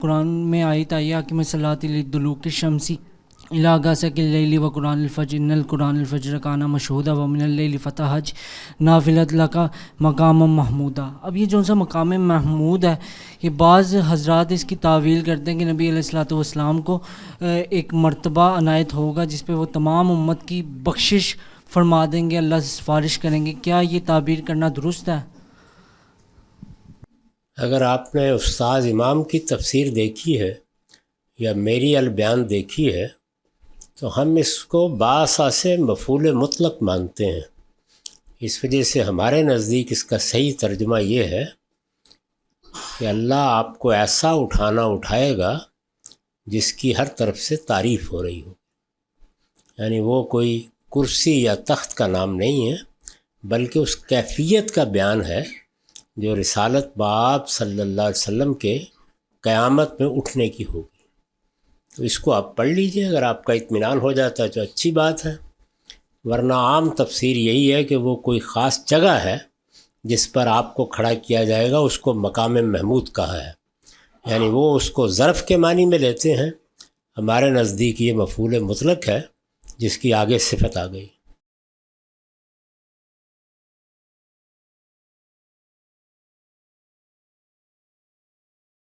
قرآن میں آیت آئی ہے کہ مسلاۃ لدلوک الشمسی الی غسق اللیل و قرآن الفجر ان القرآن الفجر کان مشہودا ومن اللیل فتہجد نافلۃ لک مقام محمودا۔ اب یہ جو سا مقام محمود ہے، یہ بعض حضرات اس کی تعویل کرتے ہیں کہ نبی علیہ الصلوۃ والسلام کو ایک مرتبہ عنایت ہوگا جس پہ وہ تمام امت کی بخشش فرما دیں گے، اللہ سے سفارش کریں گے۔ کیا یہ تعبیر کرنا درست ہے؟ اگر آپ نے استاد امام کی تفسیر دیکھی ہے یا میری البیان دیکھی ہے تو ہم اس کو باساس مفعول مطلق مانتے ہیں۔ اس وجہ سے ہمارے نزدیک اس کا صحیح ترجمہ یہ ہے کہ اللہ آپ کو ایسا اٹھائے گا جس کی ہر طرف سے تعریف ہو رہی ہو، یعنی وہ کوئی کرسی یا تخت کا نام نہیں ہے بلکہ اس کیفیت کا بیان ہے جو رسالت باب صلی اللہ علیہ وسلم کے قیامت میں اٹھنے کی ہوگی۔ تو اس کو آپ پڑھ لیجئے، اگر آپ کا اطمینان ہو جاتا ہے تو اچھی بات ہے، ورنہ عام تفسیر یہی ہے کہ وہ کوئی خاص جگہ ہے جس پر آپ کو کھڑا کیا جائے گا، اس کو مقام محمود کہا ہے، یعنی وہ اس کو ظرف کے معنی میں لیتے ہیں۔ ہمارے نزدیک یہ مفعول مطلق ہے جس کی آگے صفت آ گئی۔